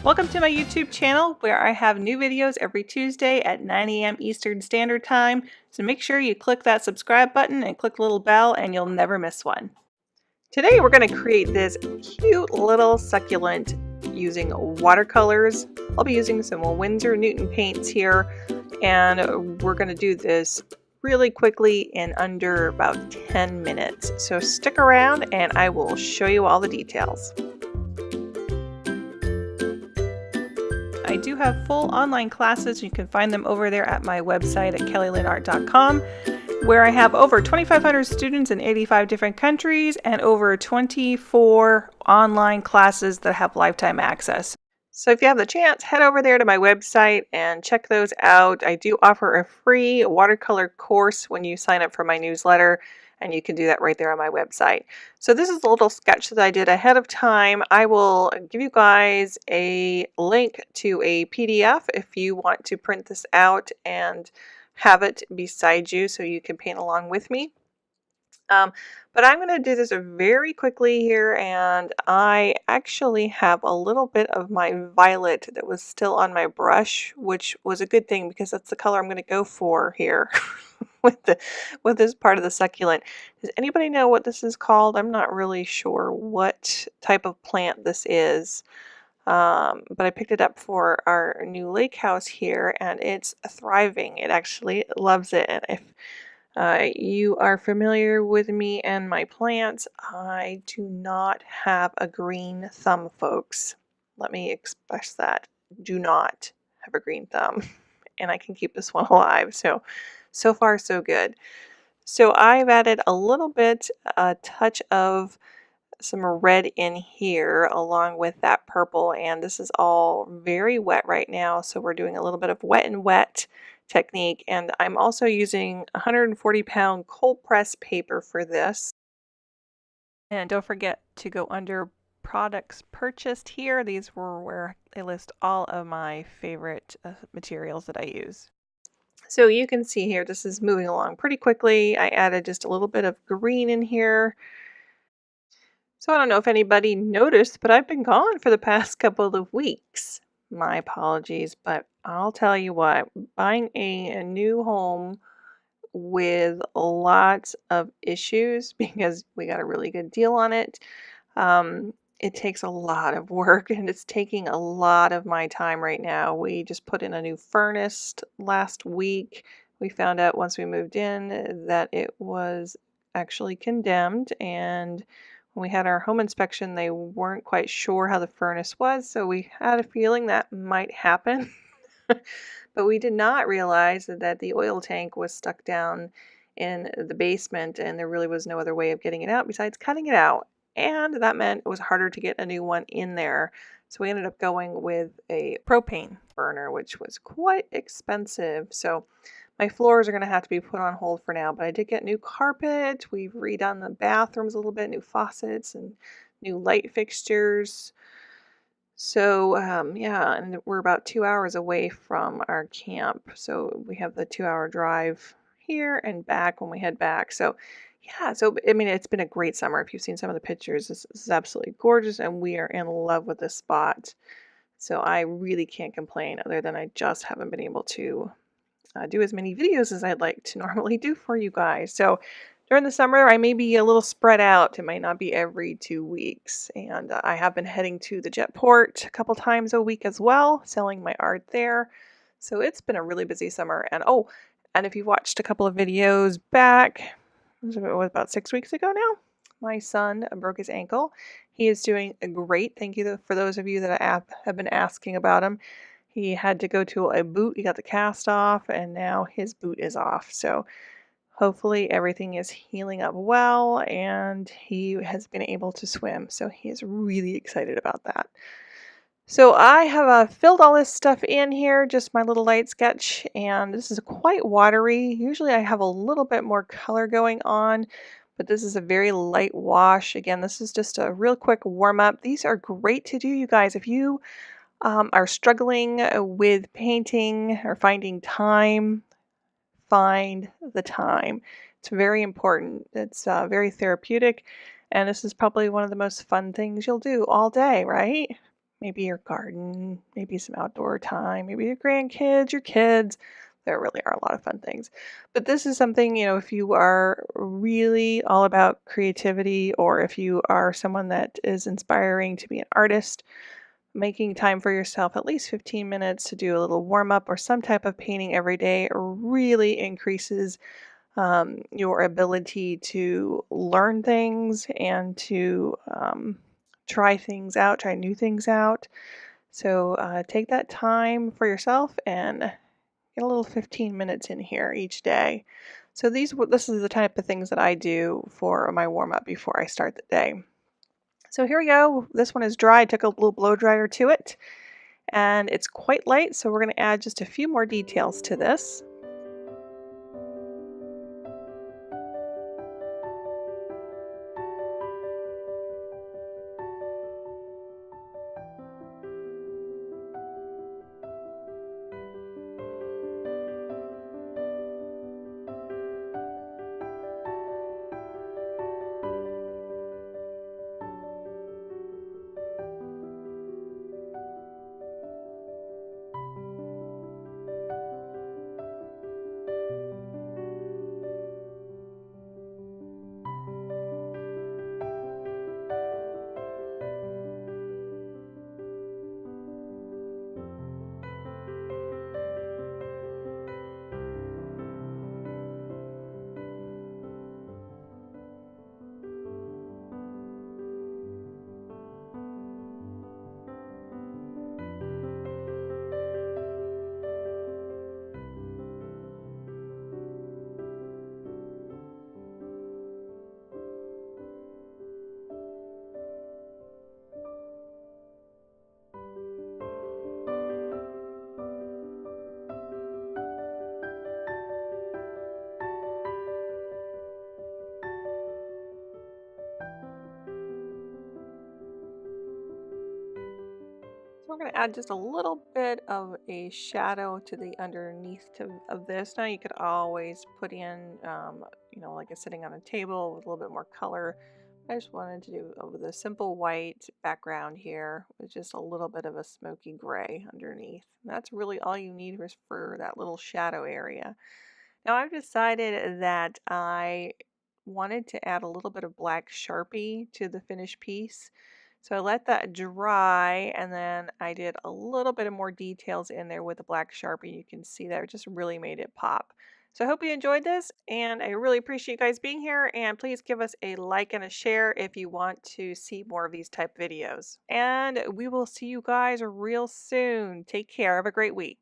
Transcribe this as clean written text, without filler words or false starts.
Welcome to my YouTube channel where I have new videos every Tuesday at 9 a.m. Eastern Standard Time. So make sure you click that subscribe button and click the little bell and you'll never miss one. Today we're going to create this cute little succulent using watercolors. I'll be using some Winsor Newton paints here, and we're going to do this really quickly in under about 10 minutes. So stick around and I will show you all the details. I do have full online classes. You can find them over there at my website at kellielinart.com, where I have over 2,500 students in 85 different countries and over 24 online classes that have lifetime access. So if you have the chance, head over there to my website and check those out. I do offer a free watercolor course when you sign up for my newsletter, and you can do that right there on my website. So this is a little sketch that I did ahead of time. I will give you guys a link to a PDF if you want to print this out and have it beside you so you can paint along with me. But I'm going to do this very quickly here, and I actually have a little bit of my violet that was still on my brush, which was a good thing because that's the color I'm going to go for here with this part of the succulent. Does anybody know what this is called? I'm not really sure what type of plant this is. But I picked it up for our new lake house here, and it's thriving. It actually loves it. And if you are familiar with me and my plants, I do not have a green thumb, folks. Let me express that. Do not have a green thumb. And I can keep this one alive. So far so good. So I've added a little bit, a touch of some red in here along with that purple, and this is all very wet right now, so we're doing a little bit of wet and wet technique, and I'm also using 140-pound cold press paper for this. And don't forget to go under products purchased here. These were where I list all of my favorite materials that I use. So you can see here this is moving along pretty quickly. I added just a little bit of green in here. So I don't know if anybody noticed, but I've been gone for the past couple of weeks. My apologies, but I'll tell you what, buying a new home with lots of issues because we got a really good deal on it, it takes a lot of work, and it's taking a lot of my time right now. We just put in a new furnace last week. We found out once we moved in that it was actually condemned, and when we had our home inspection, they weren't quite sure how the furnace was, so we had a feeling that might happen. But we did not realize that the oil tank was stuck down in the basement, and there really was no other way of getting it out besides cutting it out. And that meant it was harder to get a new one in there. So we ended up going with a propane burner, which was quite expensive. So my floors are going to have to be put on hold for now, but I did get new carpet. We've redone the bathrooms a little bit, new faucets and new light fixtures. So yeah, and we're about 2 hours away from our camp. So we have the 2-hour drive here and back when we head back. So yeah, so I mean, it's been a great summer. If you've seen some of the pictures, this is absolutely gorgeous, and we are in love with this spot. So I really can't complain, other than I just haven't been able to do as many videos as I'd like to normally do for you guys. So during the summer, I may be a little spread out. It might not be every 2 weeks. And I have been heading to the Jetport a couple times a week as well, selling my art there. So it's been a really busy summer. And oh, and if you've watched a couple of videos back, it was about 6 weeks ago now, my son broke his ankle. He is doing great. Thank you for those of you that have been asking about him. He had to go to a boot. He got the cast off, and now his boot is off. So hopefully everything is healing up well, and he has been able to swim. So he is really excited about that. So I have filled all this stuff in here, just my little light sketch, and this is quite watery. Usually I have a little bit more color going on, but this is a very light wash. Again, this is just a real quick warm up. These are great to do, you guys. If you are struggling with painting or finding time, find the time. It's very important. It's very therapeutic, and this is probably one of the most fun things you'll do all day, right? maybe your garden, maybe some outdoor time, maybe your grandkids, your kids. There really are a lot of fun things. But this is something, if you are really all about creativity, or if you are someone that is inspiring to be an artist, making time for yourself, at least 15 minutes to do a little warm up or some type of painting every day, really increases your ability to learn things and to try things out, try new things out. So take that time for yourself and get a little 15 minutes in here each day. So this is the type of things that I do for my warm up before I start the day. So here we go. This one is dry. I took a little blow dryer to it, and it's quite light, so we're going to add just a few more details to this. So we're going to add just a little bit of a shadow to the underneath of this. Now you could always put in, like a sitting on a table with a little bit more color. I just wanted to do over the simple white background here with just a little bit of a smoky gray underneath. And that's really all you need for that little shadow area. Now I've decided that I wanted to add a little bit of black Sharpie to the finished piece. So I let that dry, and then I did a little bit of more details in there with the black Sharpie. You can see that it just really made it pop. So I hope you enjoyed this, and I really appreciate you guys being here, and please give us a like and a share if you want to see more of these type videos. And we will see you guys real soon. Take care. Have a great week.